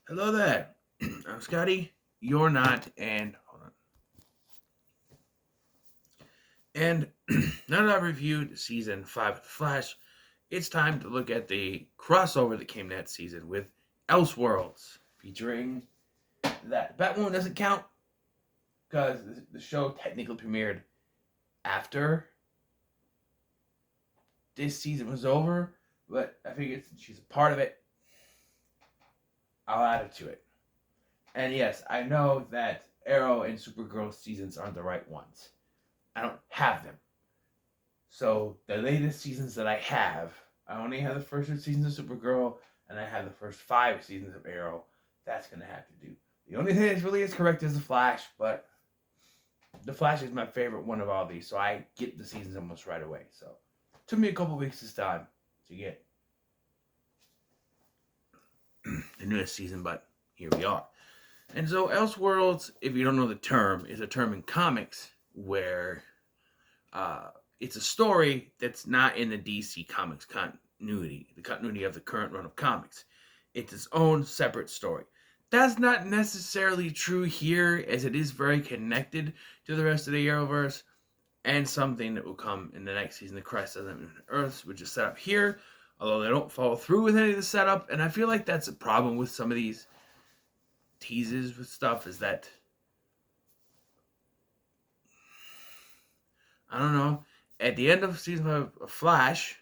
Hello there. I'm Scotty. You're not, and hold on. And now that I've reviewed season 5 of The Flash, it's time to look at the crossover that came that season with ElseWorlds, featuring that. Batwoman doesn't count because the show technically premiered after this season was over, but I figured since she's a part of it, I'll add it to it. And yes, I know that Arrow and Supergirl seasons aren't the right ones. I don't have them. So the latest seasons that I have, I only have the first 2 seasons of Supergirl, and I have the first 5 seasons of Arrow. That's gonna have to do. The only thing that really is correct is the Flash, but the Flash is my favorite one of all these, so I get the seasons almost right away. So it took me a couple weeks this time to get the newest season, but here we are. And so Elseworlds, if you don't know the term, is a term in comics where it's a story that's not in the DC Comics continuity, the continuity of the current run of comics. It's its own separate story. That's not necessarily true here, as it is very connected to the rest of the Arrowverse, and something that will come in the next season, The Crisis on Infinite Earths, which is set up here, although they don't follow through with any of the setup, and I feel like that's a problem with some of these teases with stuff, is that, I don't know, at the end of season 5 of Flash,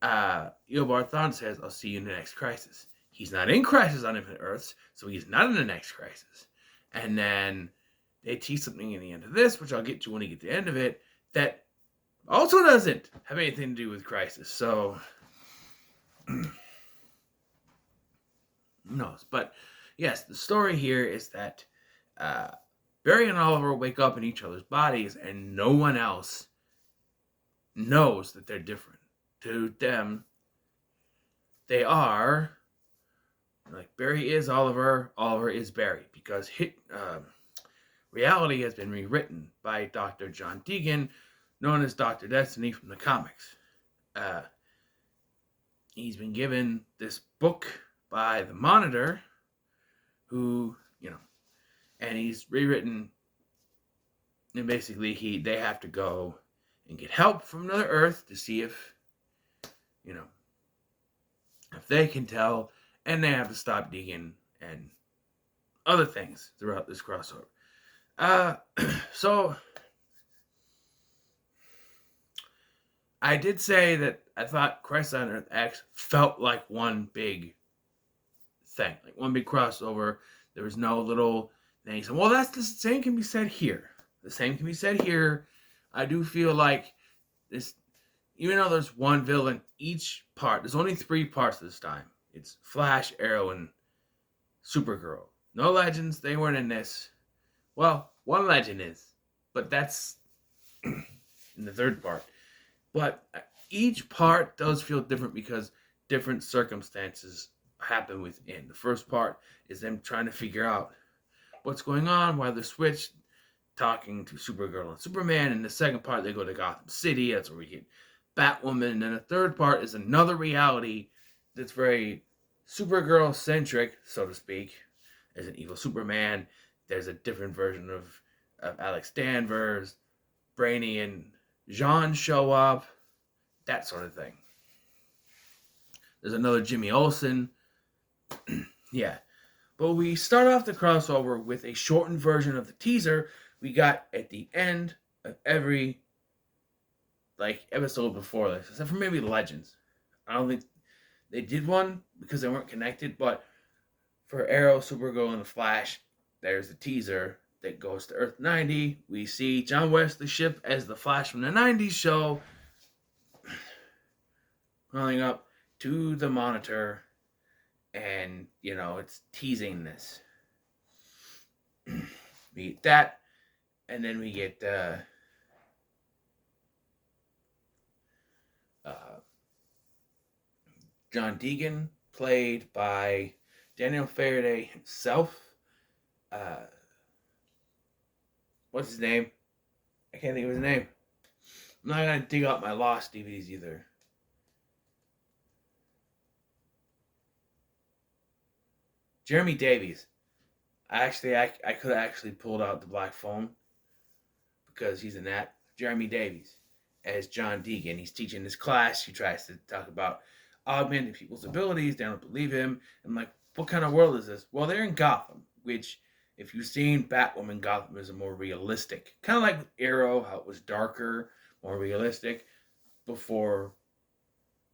Eobard Thawne says, I'll see you in the next crisis. He's not in Crisis on Infinite Earths, so he's not in the next crisis. And then they tease something in the end of this, which I'll get to when I get to the end of it, that also doesn't have anything to do with Crisis. So, who knows? But yes, the story here is that Barry and Oliver wake up in each other's bodies, and no one else knows that they're different. To them, they are like Barry is Oliver, Oliver is Barry, because reality has been rewritten by Dr. John Deegan, known as Dr. Destiny from the comics. He's been given this book by the Monitor, who, and he's rewritten, and basically they have to go and get help from another Earth to see if they can tell, and they have to stop Deegan and other things throughout this crossover. So I did say that I thought Crisis on Earth X felt like one big thing, like one big crossover. There was no little things. Well, that's the same can be said here. The same can be said here. I do feel like this, even though there's one villain each part, there's only 3 parts this time. It's Flash, Arrow, and Supergirl. No legends, they weren't in this. Well, one legend is, but that's in the 3rd part. But each part does feel different because different circumstances happen within. The first part is them trying to figure out what's going on, why they're switched, talking to Supergirl and Superman. In the second part, they go to Gotham City. That's where we get Batwoman. And then the third part is another reality that's very Supergirl-centric, so to speak. There's an evil Superman. There's a different version of Alex Danvers. Brainy and Jean show up. That sort of thing. There's another Jimmy Olsen. Yeah. But we start off the crossover with a shortened version of the teaser we got at the end of every episode before this, except for maybe Legends. I don't think they did one because they weren't connected, but for Arrow, Supergirl, and the Flash, there's the teaser that goes to Earth 90. We see John Wesley Shipp as the Flash from the 90s show calling up to the Monitor, and it's teasing this. We get that, and then we get John Deegan, played by Daniel Faraday himself. What's his name? I can't think of his name. I'm not going to dig out my lost DVDs either. Jeremy Davies. I could have actually pulled out the black phone because he's in that. Jeremy Davies as John Deegan. He's teaching this class. He tries to talk about augmenting people's abilities. They don't believe him. I'm like, what kind of world is this? Well, they're in Gotham, which, if you've seen Batwoman, Gotham is a more realistic. Kind of like with Arrow, how it was darker, more realistic before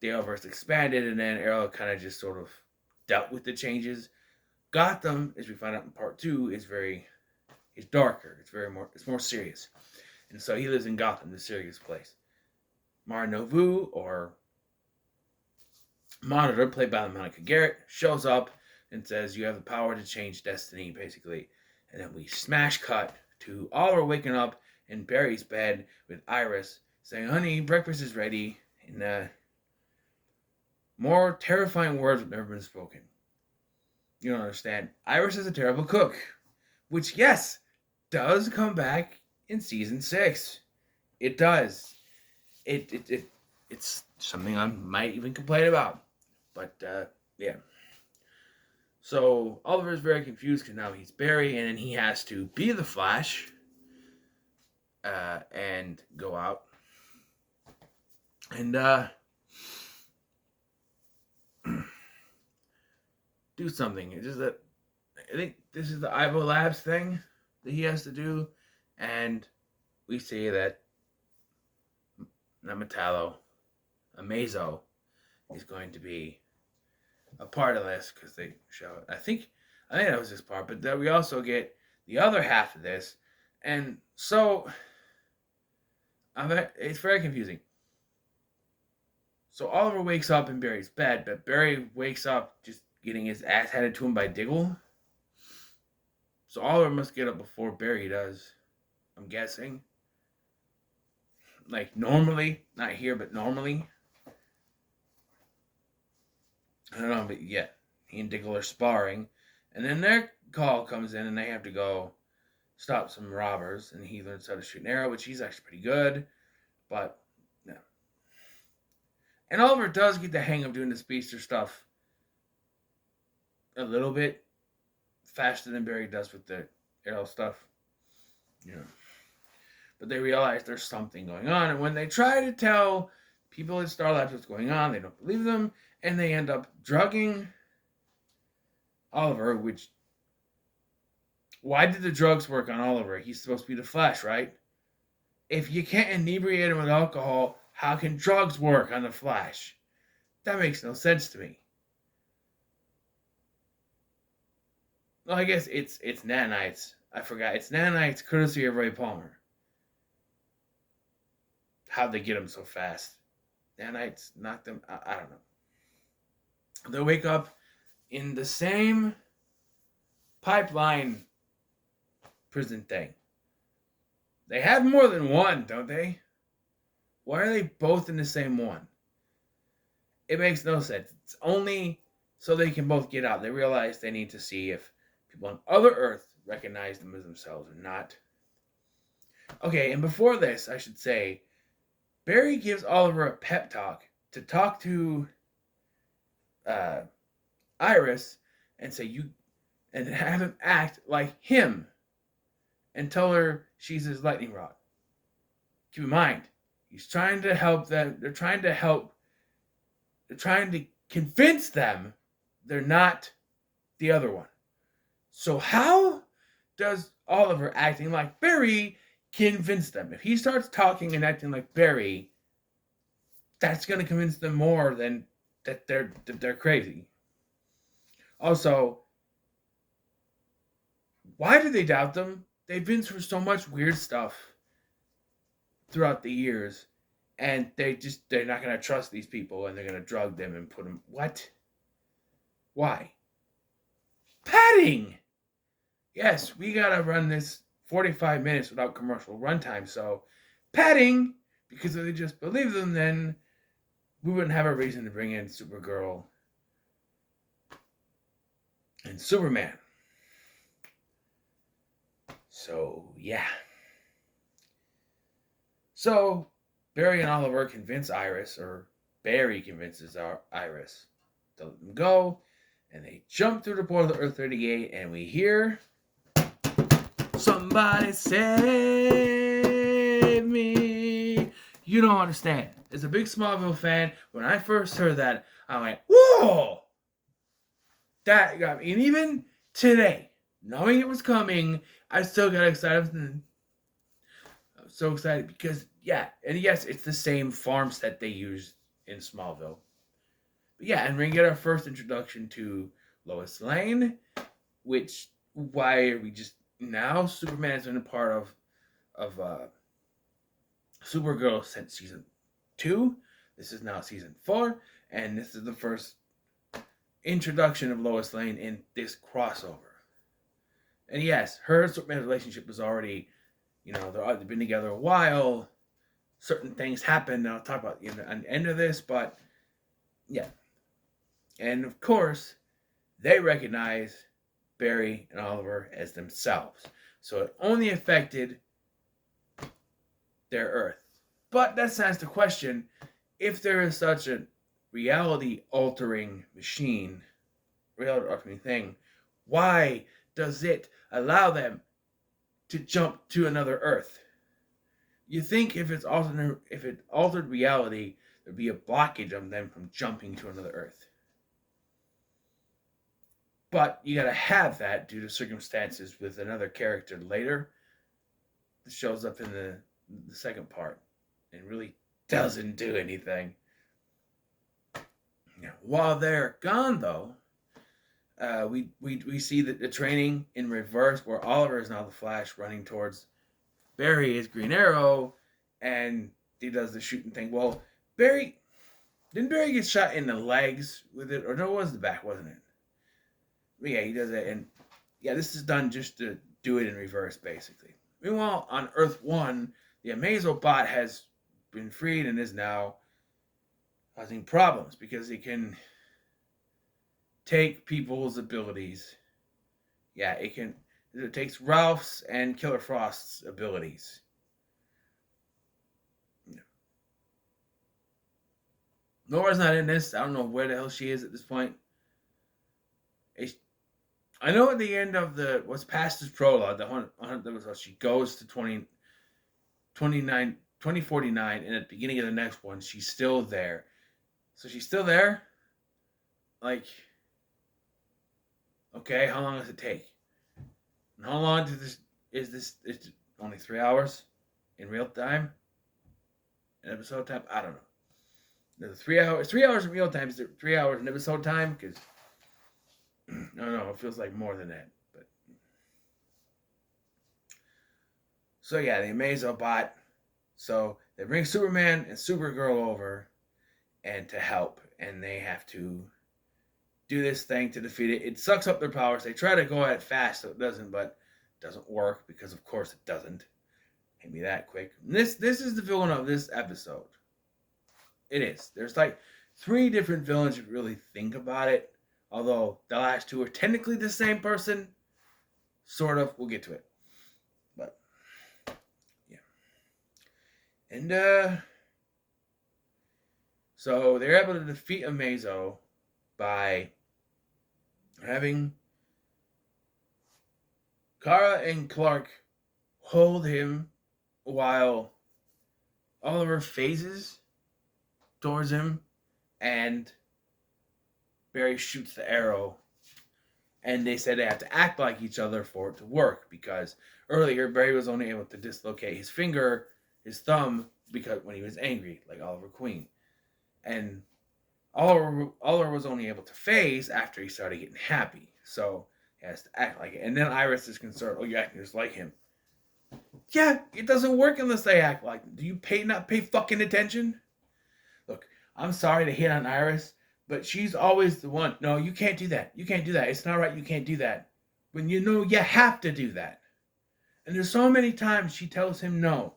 the Arrowverse expanded, and then Arrow kind of just sort of dealt with the changes. Gotham, as we find out in part 2, is darker. It's more serious. And so he lives in Gotham, the serious place. Mara Novu, or Monitor, played by Monica Garrett, shows up and says, you have the power to change destiny, basically. And then we smash cut to Oliver waking up in Barry's bed with Iris saying, honey, breakfast is ready. And more terrifying words have never been spoken. You don't understand. Iris is a terrible cook, which, yes, does come back in season 6. It does. It's something I might even complain about. But, yeah. So, Oliver's very confused because now he's Barry, and then he has to be the Flash and go out. And, do something. It's just that I think this is the Ivo Labs thing that he has to do, and we see that Amazo is going to be a part of this because they show it. I think that was this part, but then we also get the other half of this, and so it's very confusing. So Oliver wakes up in Barry's bed, but Barry wakes up just getting his ass handed to him by Diggle. So Oliver must get up before Barry does, I'm guessing. Like normally, not here, but normally. I don't know, but yeah, he and Diggle are sparring. And then their call comes in and they have to go stop some robbers. And he learns how to shoot an arrow, which he's actually pretty good. But, yeah. And Oliver does get the hang of doing the speedster stuff a little bit faster than Barry does with the arrow stuff. Yeah. But they realize there's something going on. And when they try to tell people at Star Labs what's going on, they don't believe them. And they end up drugging Oliver, which... Why did the drugs work on Oliver? He's supposed to be the Flash, right? If you can't inebriate him with alcohol, how can drugs work on the Flash? That makes no sense to me. Well, I guess it's nanites. I forgot. It's nanites courtesy of Ray Palmer. How'd they get them so fast? Nanites knocked them... I don't know. They wake up in the same pipeline prison thing. They have more than one, don't they? Why are they both in the same one? It makes no sense. It's only so they can both get out. They realize they need to see if people on other Earth recognize them as themselves or not. Okay, and before this, I should say, Barry gives Oliver a pep talk to talk to Iris and say and have him act like him and tell her she's his lightning rod. Keep in mind, he's trying to help them. They're trying to convince them they're not the other one. So how does Oliver acting like Barry convince them? If he starts talking and acting like Barry, that's going to convince them more than that they're crazy. Also, why do they doubt them? They've been through so much weird stuff throughout the years, and they're not going to trust these people, and they're going to drug them and put them... What? Why? Padding! Yes, we got to run this 45 minutes without commercial runtime, so padding, because if they just believe them, then we wouldn't have a reason to bring in Supergirl and Superman. So, yeah. So, Barry and Oliver convince Iris, or Barry convinces Iris to let them go, And they jump through the portal to Earth 38, and we hear, "Somebody save me." You don't understand. As a big Smallville fan, when I first heard that, I went, "Whoa!" That got me. And even today, knowing it was coming, I still got excited. I'm so excited because, yeah, and yes, it's the same farm set they used in Smallville. But yeah, and we're gonna get our first introduction to Lois Lane, which, why are we just now? Superman has been a part of Supergirl since season 2. This is now season 4, and this is the first introduction of Lois Lane in this crossover. And yes, her and Superman's relationship was already, they've been together a while. Certain things happen. I'll talk about at the end of this, but yeah. And of course, they recognize Barry and Oliver as themselves. So it only affected their Earth. But that stands to question, if there is such a reality-altering machine, reality-altering thing, why does it allow them to jump to another Earth? You think if it altered reality, there'd be a blockage on them from jumping to another Earth. But you gotta have that due to circumstances with another character later that shows up in the second part and really doesn't do anything. While they're gone, though, we see that the training in reverse, where Oliver is now the Flash running towards Barry is Green Arrow, and he does the shooting thing. Well, didn't Barry get shot in the legs with it, or no, it was the back, wasn't it? But yeah, he does it, and yeah, this is done just to do it in reverse, basically. Meanwhile, on Earth 1, the ElseWorlds has been freed and is now causing problems because it can take people's abilities. Yeah, it takes Ralph's and Killer Frost's abilities. Nora's not in this. I don't know where the hell she is at this point. I know at the end of what's past this prologue, she goes to 2049, and at the beginning of the next one, she's still there. So she's still there? Like, okay, how long does it take? And how long is this? It's only 3 hours in real time? In episode time? I don't know. There's 3 hours. 3 hours in real time. Is it 3 hours in episode time? Because no, it feels like more than that. But so yeah, the ElseWorlds. So they bring Superman and Supergirl over, and to help, and they have to do this thing to defeat it. It sucks up their powers. They try to go at it fast, so it doesn't, but it doesn't work because, of course, it doesn't. Hit me that quick. And this is the villain of this episode. It is. There's like 3 different villains if you really think about it. Although the last 2 are technically the same person. Sort of. We'll get to it. But, yeah. And, so they're able to defeat Amazo by having Kara and Clark hold him while Oliver phases towards him, and Barry shoots the arrow. And they said they have to act like each other for it to work, because earlier Barry was only able to dislocate his thumb, because when he was angry, like Oliver Queen. And Oliver was only able to phase after he started getting happy. So he has to act like it. And then Iris is concerned, oh, you're acting just like him. Yeah, it doesn't work unless they act like him. Do you not pay fucking attention? Look, I'm sorry to hit on Iris, but she's always the one. No, you can't do that. You can't do that. It's not right. You can't do that. When you know you have to do that. And there's so many times she tells him no.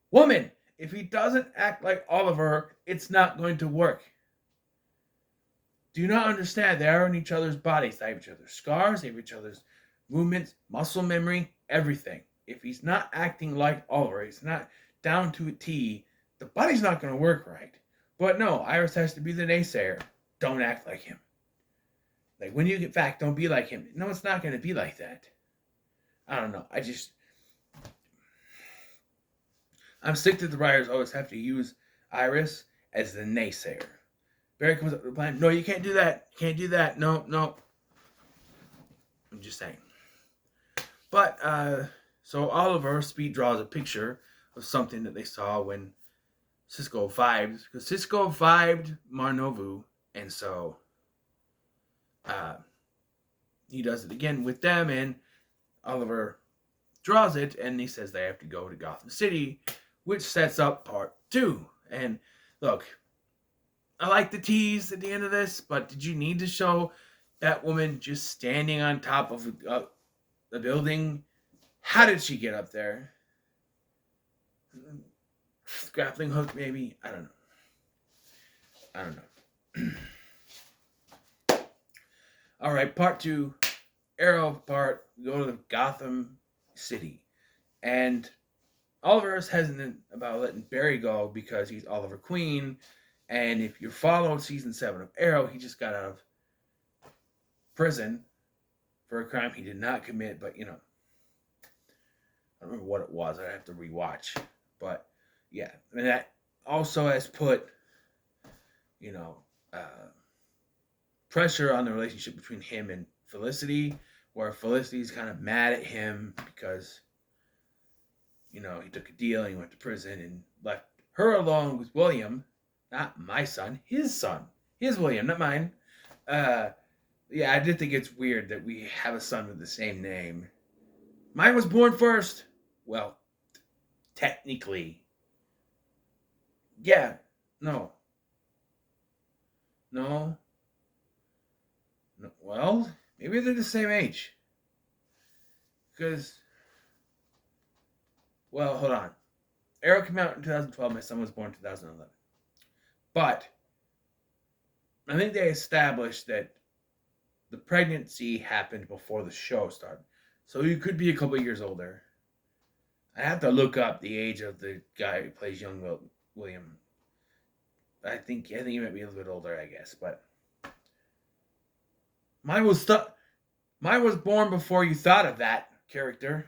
Woman, if he doesn't act like Oliver, it's not going to work. Do you not understand? They are in each other's bodies. They have each other's scars. They have each other's movements, muscle memory, everything. If he's not acting like Oliver, he's not down to a T, the body's not going to work right. But no, Iris has to be the naysayer. Don't act like him. Like, when you get back, don't be like him. No, it's not going to be like that. I don't know. I'm sick that the writers always have to use Iris as the naysayer. Barry comes up with a plan. No, you can't do that. You can't do that. No, no. I'm just saying. But, so Oliver speed draws a picture of something that they saw when Cisco vibed. Because Cisco vibed Marnovu. And so, he does it again with them. And Oliver draws it. And he says they have to go to Gotham City, which sets up part 2. And look, I like the tease at the end of this, but did you need to show that woman just standing on top of the building? How did she get up there? Grappling hook, maybe? I don't know. All right, part 2, Arrow part, go to Gotham City. And Oliver is hesitant about letting Barry go because he's Oliver Queen. And if you follow season 7 of Arrow, he just got out of prison for a crime he did not commit. But, I don't remember what it was. I have to rewatch. But, yeah. I mean, that also has put, pressure on the relationship between him and Felicity, where Felicity's kind of mad at him because, he took a deal and he went to prison and left her alone with William. Not my son, his son. His William, not mine. Yeah, I did think it's weird that we have a son with the same name. Mine was born first. Well, technically. Yeah, no. Well, maybe they're the same age. Because, well, hold on. Arrow came out in 2012. My son was born in 2011. But I think they established that the pregnancy happened before the show started. So you could be a couple years older. I have to look up the age of the guy who plays young William. I think he might be a little bit older, I guess. But mine was born before you thought of that character.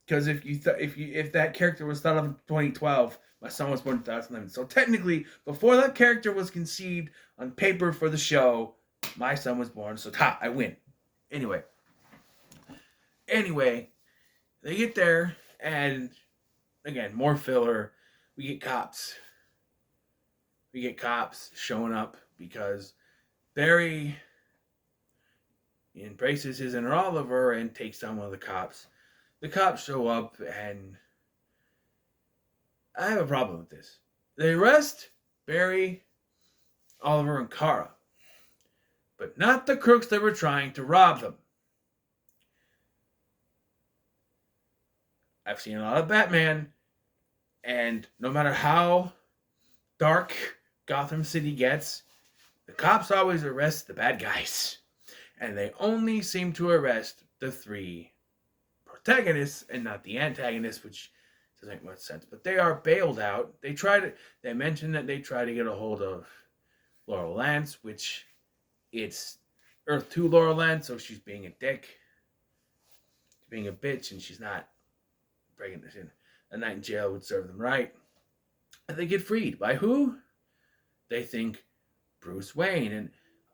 Because if that character was thought of in 2012, my son was born in 2011. So technically, before that character was conceived on paper for the show, my son was born. So I win. Anyway, they get there, and again, more filler. We get cops showing up because Barry embraces his inner Oliver and takes down one of the cops. The cops show up, and I have a problem with this. They arrest Barry, Oliver, and Kara, but not the crooks that were trying to rob them. I've seen a lot of Batman, and no matter how dark Gotham City gets, the cops always arrest the bad guys. And they only seem to arrest the 3 protagonists and not the antagonists, which doesn't make much sense. But they are bailed out. They mentioned that they try to get a hold of Laurel Lance, which it's Earth 2 Laurel Lance, so she's being a dick. She's being a bitch, and she's not breaking this in. A night in jail would serve them right. And they get freed. By who? They think Bruce Wayne. And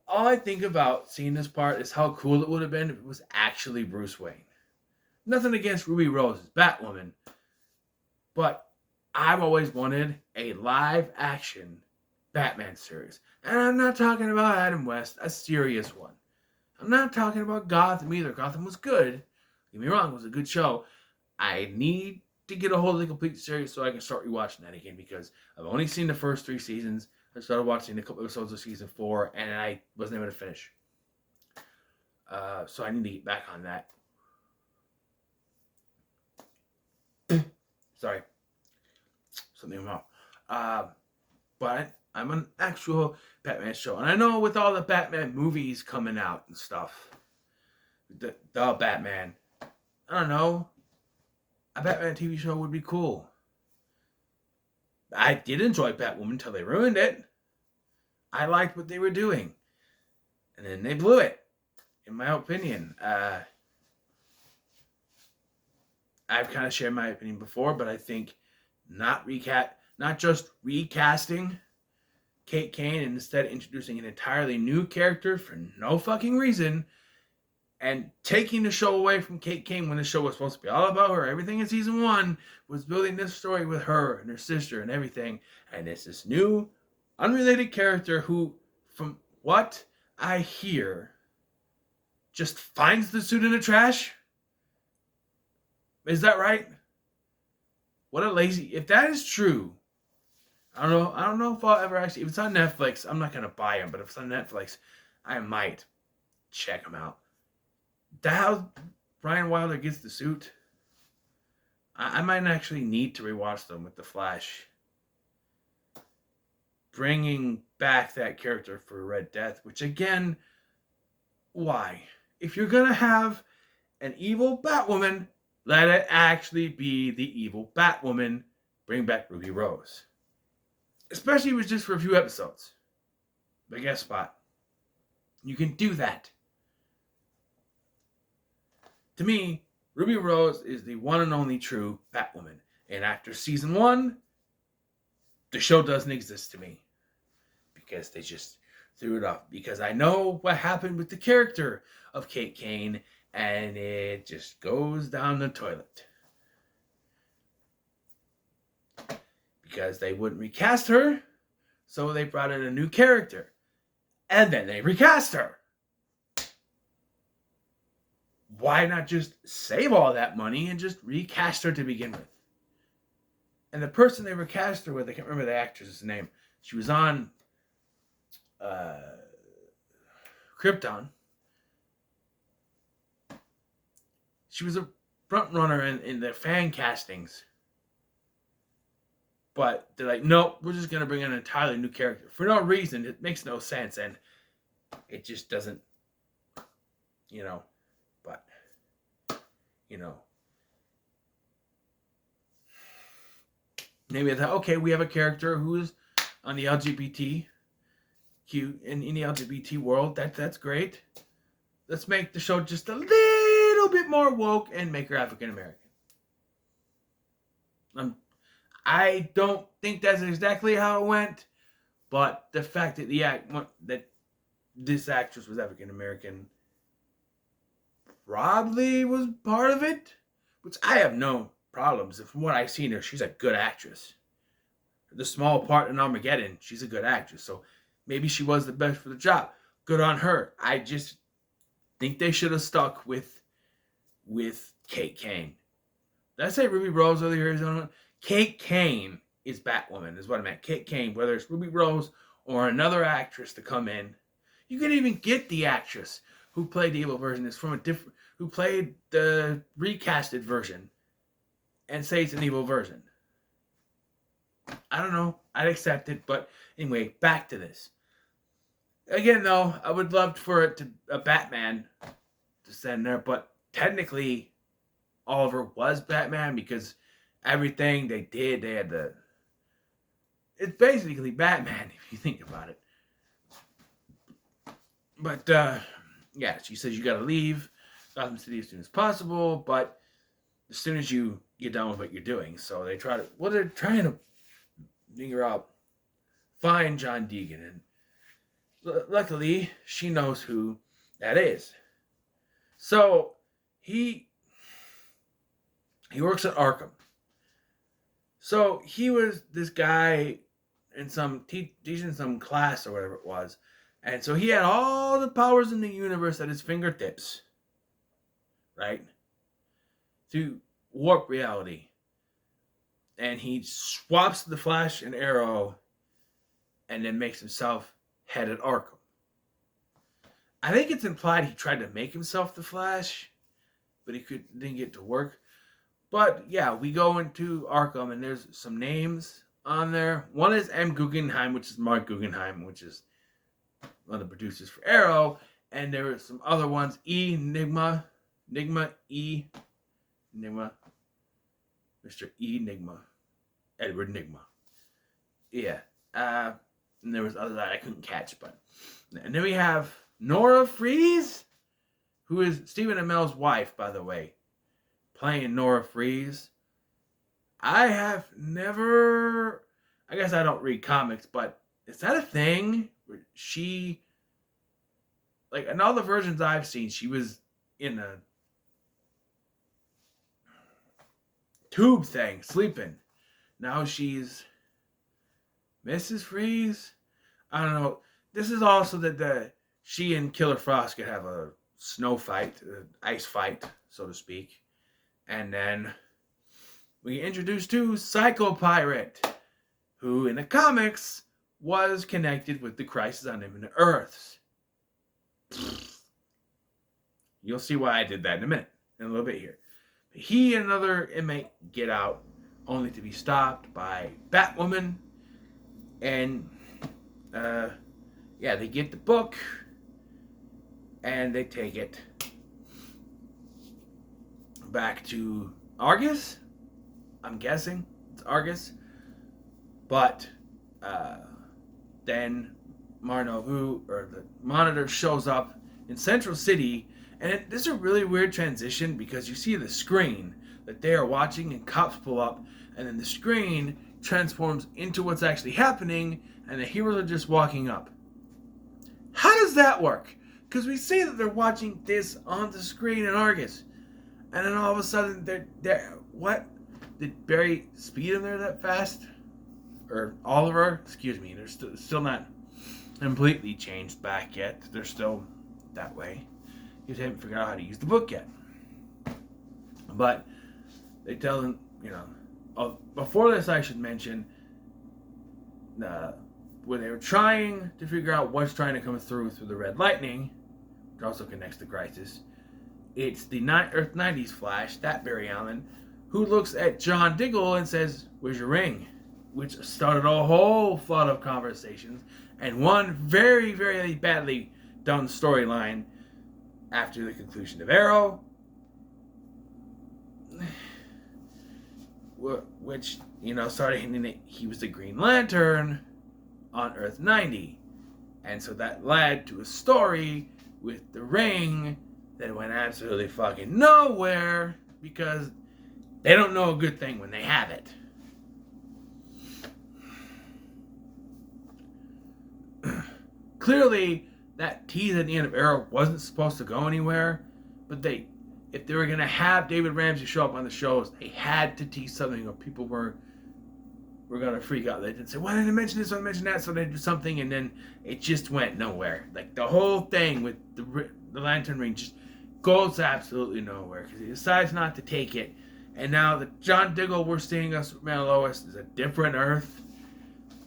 all I think about seeing this part is how cool it would have been if it was actually Bruce Wayne. Nothing against Ruby Rose's Batwoman, but I've always wanted a live-action Batman series. And I'm not talking about Adam West, a serious one. I'm not talking about Gotham either. Gotham was good. Don't get me wrong, it was a good show. I need to get a hold of the complete series so I can start rewatching that again because I've only seen the first 3 seasons. I started watching a couple episodes of season 4, and I wasn't able to finish. So I need to get back on that. Sorry. Something wrong. But I'm an actual Batman show. And I know with all the Batman movies coming out and stuff, the Batman, I don't know, a Batman TV show would be cool. I did enjoy Batwoman until they ruined it. I liked what they were doing. And then they blew it, in my opinion. I've kind of shared my opinion before, but I think not just recasting Kate Kane and instead introducing an entirely new character for no fucking reason and taking the show away from Kate Kane when the show was supposed to be all about her. Everything in season 1 was building this story with her and her sister and everything. And it's this new, unrelated character who, from what I hear, just finds the suit in the trash. Is that right? What a lazy... If that is true, I don't know if I'll ever actually... If it's on Netflix, I'm not going to buy them. But if it's on Netflix, I might check them out. That how Brian Wilder gets the suit. I might actually need to rewatch them with The Flash. Bringing back that character for Red Death, which again, why? If you're going to have an evil Batwoman, let it actually be the evil Batwoman. Bring back Ruby Rose. Especially if it was just for a few episodes. But guess what? You can do that. To me, Ruby Rose is the one and only true Batwoman. And after season 1, the show doesn't exist to me. Because they just threw it off. Because I know what happened with the character of Kate Kane, and it just goes down the toilet. Because they wouldn't recast her, so they brought in a new character. And then they recast her. Why not just save all that money and just recast her to begin with? And the person they recast her with, I can't remember the actress's name. She was on Krypton. She was a front runner in the fan castings. But they're like, nope, we're just going to bring in an entirely new character. For no reason. It makes no sense. And it just doesn't, but, maybe I thought, okay, we have a character who's on the LGBTQ, in the LGBT world. That's great. Let's make the show just a little bit more woke and make her African American. I don't think that's exactly how it went, but the fact that that this actress was African American probably was part of it, which I have no problems. From what I've seen her, she's a good actress. The small part in Armageddon, she's a good actress, so maybe she was the best for the job. Good on her. I just think they should have stuck with Kate Kane. Did I say Ruby Rose earlier? Kate Kane is Batwoman, is what I meant. Kate Kane, whether it's Ruby Rose or another actress to come in. You can even get the actress who played the evil version is from who played the recasted version and say it's an evil version. I don't know. I'd accept it, but anyway, back to this. Again, though, I would love for it to a Batman to send there, but technically Oliver was Batman because everything they did, they had to... It's basically Batman, if you think about it. But, yeah, she says you gotta leave Gotham City as soon as possible, but as soon as you get done with what you're doing. So they're trying to figure out, find John Deegan. And luckily, she knows who that is. So, he works at Arkham. So he was this guy in teaching some class or whatever it was. And so he had all the powers in the universe at his fingertips. Right? To warp reality. And he swaps the Flash and Arrow and then makes himself head at Arkham. I think it's implied he tried to make himself the Flash, but didn't get to work. But yeah, we go into Arkham and there's some names on there. One is M. Guggenheim, which is Mark Guggenheim, which is one of the producers for Arrow. And there are some other ones. Mr. Edward Nigma. Yeah. And there was other that I couldn't catch. And then we have Nora Freeze, who is Stephen Amell's wife, by the way, playing Nora Freeze. I have never... I guess I don't read comics, but is that a thing? Where she... Like, in all the versions I've seen, she was in a tube thing, sleeping. Now she's Mrs. Freeze? I don't know. This is also that she and Killer Frost could have a snow fight, an ice fight, so to speak. And then we get introduced to Psycho Pirate, who in the comics was connected with the Crisis on Infinite Earths. You'll see why I did that in a minute, in a little bit here. He and another inmate get out, only to be stopped by Batwoman. And, they get the book, and they take it back to Argus. I'm guessing it's Argus. But, then Marnovu, or the Monitor, shows up in Central City. And this is a really weird transition because you see the screen that they are watching and cops pull up, and then the screen transforms into what's actually happening, and the heroes are just walking up. How does that work? Because we see that they're watching this on the screen in Argus, and then all of a sudden they're what? Did Barry speed them there that fast? Or Oliver? Excuse me, they're still not completely changed back yet. They're still that way. You just haven't figured out how to use the book yet. But they tell them, before this I should mention, when they were trying to figure out what's trying to come through the Red Lightning, which also connects to Crisis, it's the Earth 90s Flash, that Barry Allen, who looks at John Diggle and says, "Where's your ring?" Which started a whole flood of conversations, and one very, very badly done storyline after the conclusion of Arrow, which, started hinting that he was the Green Lantern on Earth 90. And so that led to a story with the ring that went absolutely fucking nowhere because they don't know a good thing when they have it. Clearly, that tease at the end of Arrow wasn't supposed to go anywhere, but if they were going to have David Ramsey show up on the shows, they had to tease something or people were going to freak out. They didn't say, "Why didn't I mention this? Why didn't I mention that?" So they do something, and then it just went nowhere. Like, the whole thing with the Lantern Ring just goes absolutely nowhere because he decides not to take it. And now the John Diggle we're seeing us with Man Lois is a different Earth.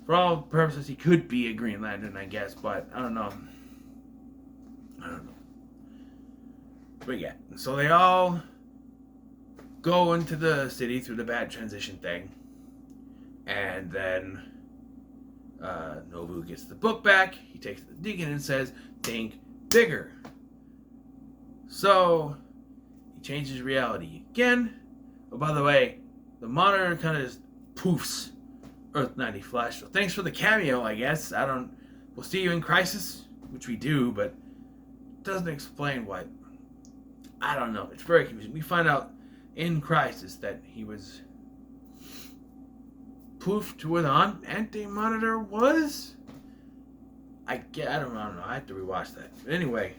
For all purposes, he could be a Green Lantern, I guess, but I don't know. But yeah, so they all go into the city through the bad transition thing. And then Nobu gets the book back. He takes the Deacon and says, "Think bigger." So he changes reality again. Oh, by the way, the Monitor kind of just poofs Earth 90 Flash. So thanks for the cameo, I guess. We'll see you in Crisis, which we do, but it doesn't explain what. I don't know. It's very confusing. We find out in Crisis that he was poofed to where the Anti-Monitor was. I don't know. I have to rewatch that. But anyway.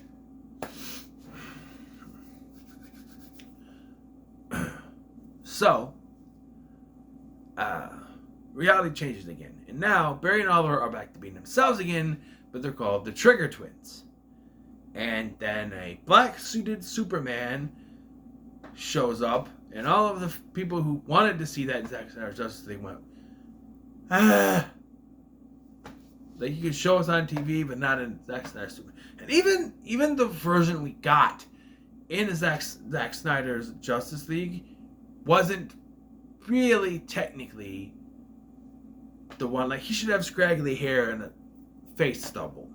So, reality changes again. And now, Barry and Oliver are back to being themselves again, but they're called the Trigger Twins. And then a black-suited Superman shows up, and all of the people who wanted to see that in Zack Snyder's Justice League went, like, you could show us on TV, but not in Zack Snyder's Superman. And even the version we got in Zack Snyder's Justice League wasn't really technically the one. Like, he should have scraggly hair and a face stubble,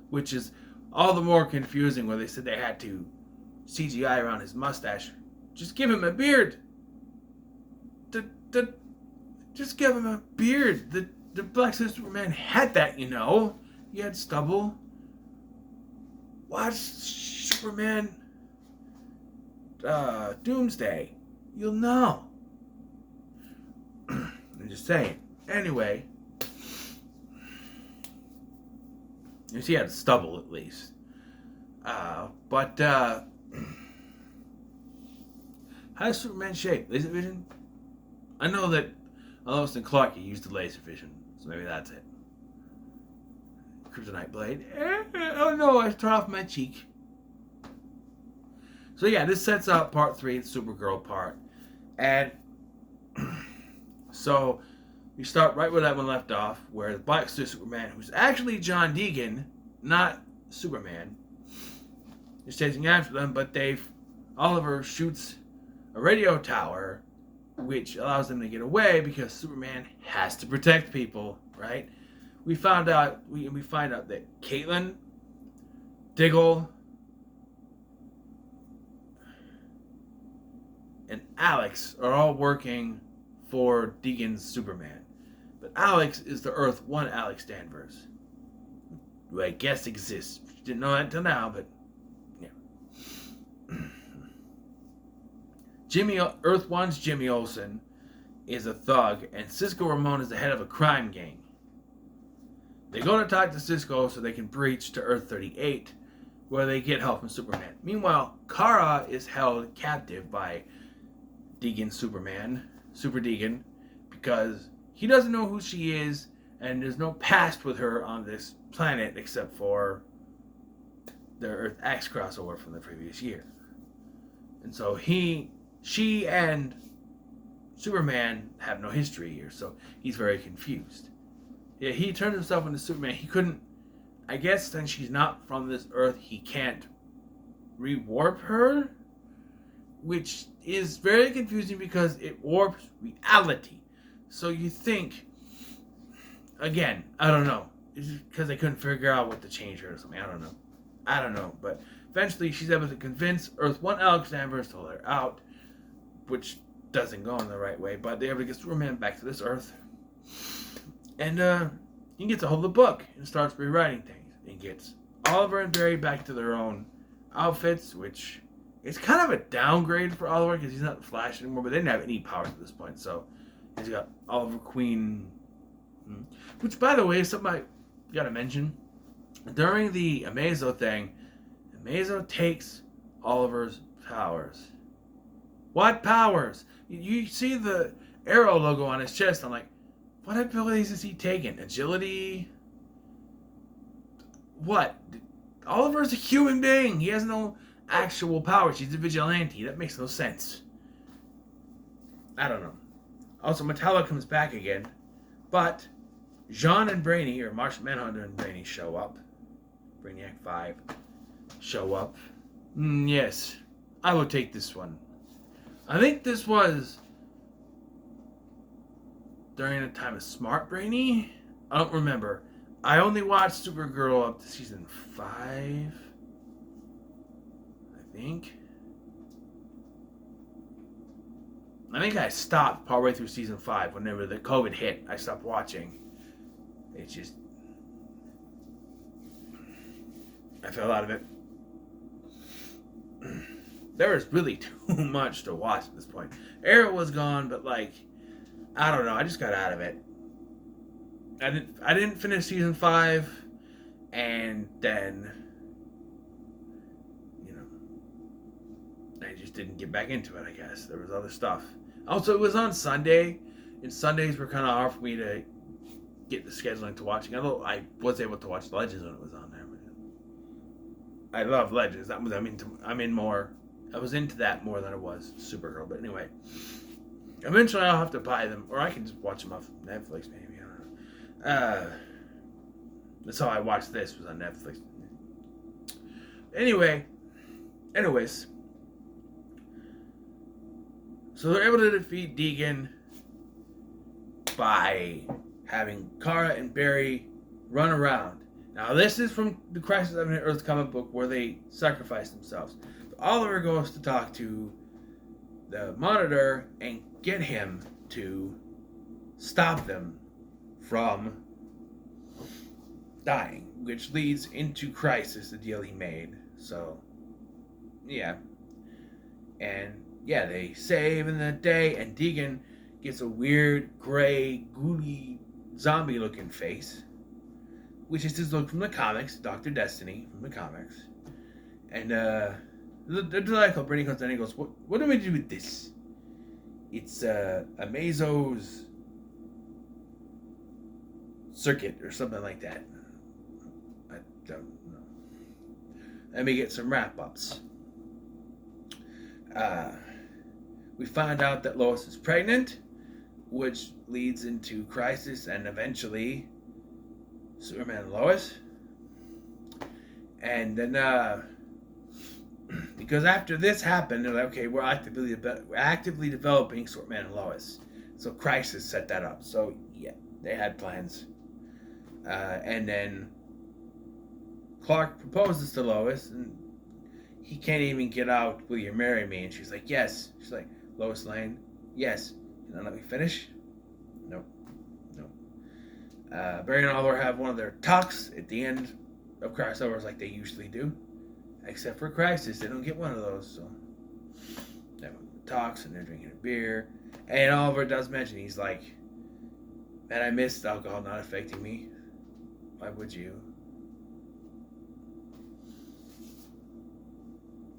which is all the more confusing where they said they had to CGI around his mustache. Just give him a beard. Just give him a beard. the Black Suit Superman had that, you know. He had stubble. Watch Superman Doomsday. You'll know. I'm just saying. Anyway. You see, he had stubble at least. But how's Superman shape? Laser vision? I know that Lois and Clark used the laser vision, so maybe that's it. Kryptonite blade. Oh no, I tore off my cheek. So yeah, this sets up part 3, the Supergirl part. And so we start right where that one left off, where the Black Suit Superman, who's actually John Deegan, not Superman, is chasing after them, but Oliver shoots a radio tower, which allows them to get away because Superman has to protect people, right? We find out that Caitlin, Diggle, and Alex are all working for Deegan's Superman. But Alex is the Earth 1 Alex Danvers, who I guess exists. Didn't know that until now, but yeah. Earth 1's Jimmy Olsen is a thug, and Cisco Ramon is the head of a crime gang. They go to talk to Cisco so they can breach to Earth 38, where they get help from Superman. Meanwhile, Kara is held captive by Deegan Superman, Super Deegan, because he doesn't know who she is, and there's no past with her on this planet except for the Earth X crossover from the previous year. And so she and Superman have no history here, so he's very confused. Yeah, he turned himself into Superman. He couldn't, I guess since she's not from this Earth, he can't rewarp her, which is very confusing because it warps reality. So you think, again, I don't know. It's because they couldn't figure out what to change her or something. I don't know. But eventually she's able to convince Earth 1 Alex Danvers to let her out, which doesn't go in the right way. But they're able to get Superman back to this Earth. And he gets a hold of the book and starts rewriting things. And gets Oliver and Barry back to their own outfits, which is kind of a downgrade for Oliver because he's not the Flash anymore, but they didn't have any powers at this point. So he's got Oliver Queen, which, by the way, is something I got to mention. During the Amazo thing, Amazo takes Oliver's powers. What powers? You see the Arrow logo on his chest. I'm like, what abilities is he taking? Agility? What? Oliver's a human being. He has no actual powers. He's a vigilante. That makes no sense. I don't know. Also, Metallo comes back again, but Jean and Brainy, or Martian Manhunter and Brainy, show up. Brainiac 5 show up. Yes, I will take this one. I think this was during the time of Smart Brainy. I don't remember. I only watched Supergirl up to season 5. I think I stopped partway through season 5 whenever the COVID hit. I stopped watching. It's just I fell out of it. There was really too much to watch at this point. Arrow was gone, but like, I don't know. I just got out of it. I didn't finish season 5, and then, you know, I just didn't get back into it. I guess there was other stuff. Also, it was on Sunday, and Sundays were kind of hard for me to get the scheduling to watching. Although I was able to watch Legends when it was on there. I love Legends. I was into that more than it was Supergirl. But anyway, eventually I'll have to buy them, or I can just watch them off Netflix. Maybe I don't know. That's how I watched this, was on Netflix. Anyways, so they're able to defeat Deegan by having Kara and Barry run around. Now, this is from the Crisis on Infinite Earth comic book where they sacrifice themselves. So Oliver goes to talk to the Monitor and get him to stop them from dying, which leads into Crisis, the deal he made. So, yeah. And, yeah, they save in the day, and Deegan gets a weird, gray, ghouly, zombie-looking face, which is his look from the comics, Dr. Destiny from the comics. And, the delightful Brittany comes down and he goes, what do we do with this? It's, a Mazo's circuit or something like that. I don't know. Let me get some wrap-ups. We find out that Lois is pregnant, which leads into Crisis and eventually Superman and Lois. And then, because after this happened, they're like, okay, we're actively developing Superman and Lois. So Crisis set that up. So, yeah, they had plans. And then Clark proposes to Lois, and he can't even get out, will you marry me? And she's like, yes. She's like, Lois Lane, yes. You know, let me finish? Nope. Barry and Oliver have one of their talks at the end of crossovers like they usually do. Except for Crisis, they don't get one of those. So they have talks and they're drinking a beer. And Oliver does mention, he's like, man, I missed alcohol not affecting me. Why would you?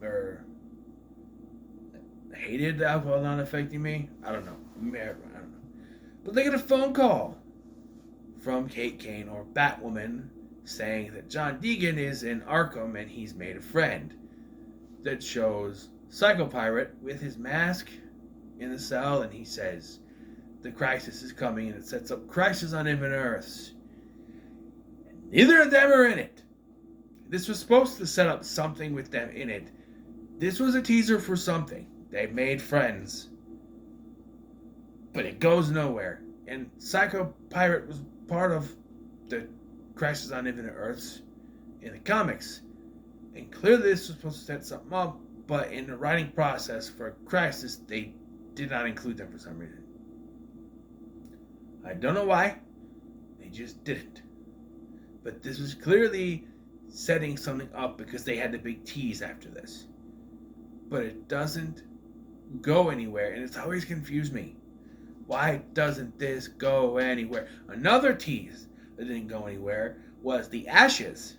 Or hated the alcohol not affecting me? I don't know. But they get a phone call from Kate Kane, or Batwoman, saying that John Deegan is in Arkham and he's made a friend. That shows Psycho Pirate with his mask in the cell, and he says the Crisis is coming, and it sets up Crisis on Infinite Earths. And neither of them are in it. This was supposed to set up something with them in it. This was a teaser for something. They made friends. But it goes nowhere. And Psycho Pirate was part of the Crisis on Infinite Earths in the comics. And clearly this was supposed to set something up, but in the writing process for Crisis, they did not include them for some reason. I don't know why. They just didn't. But this was clearly setting something up because they had the big tease after this. But it doesn't go anywhere, and it's always confused me. Why doesn't this go anywhere? Another tease that didn't go anywhere was the ashes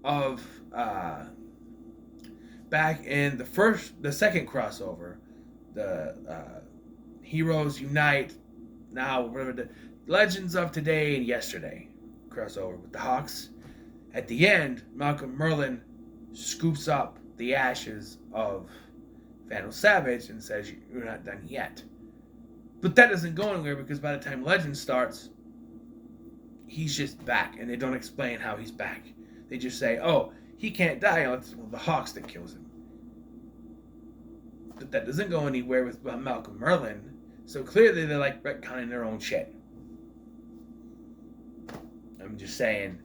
of back in the second crossover, the Heroes Unite, now whatever, the Legends of Today and Yesterday crossover with the Hawks. At the end, Malcolm Merlyn scoops up the ashes of Vandal Savage and says, you're not done yet. But that doesn't go anywhere because by the time Legend starts, he's just back, and they don't explain how he's back. They just say, oh, he can't die unless it's one of the Hawks that kills him. But that doesn't go anywhere with Malcolm Merlyn, so clearly they're like retconning their own shit. I'm just saying,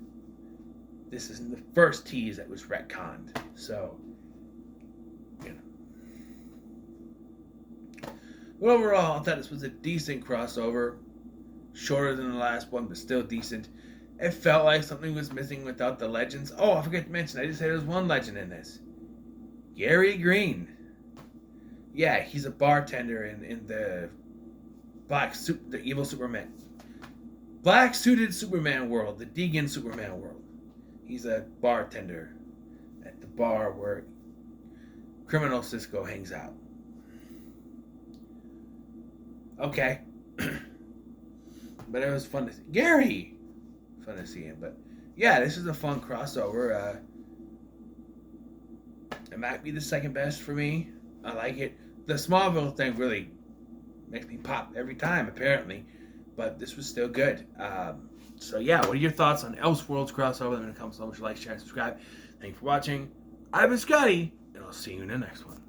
this isn't the first tease that was retconned, so, you know. But overall, I thought this was a decent crossover. Shorter than the last one, but still decent. It felt like something was missing without the legends. Oh, I forgot to mention, I just said there was one legend in this. Gary Green. Yeah, he's a bartender in the the evil Superman. Black suited Superman world, the Deegan Superman world. He's a bartender at the bar where Criminal Cisco hangs out. Okay. But it was fun to see. Gary! Fun to see him. But yeah, this is a fun crossover. It might be the second best for me. I like it. The Smallville thing really makes me pop every time, apparently. But this was still good. So yeah, what are your thoughts on ElseWorlds crossover? Let me know in the comments below. Like, share, and subscribe. Thank you for watching. I've been Scotty, and I'll see you in the next one.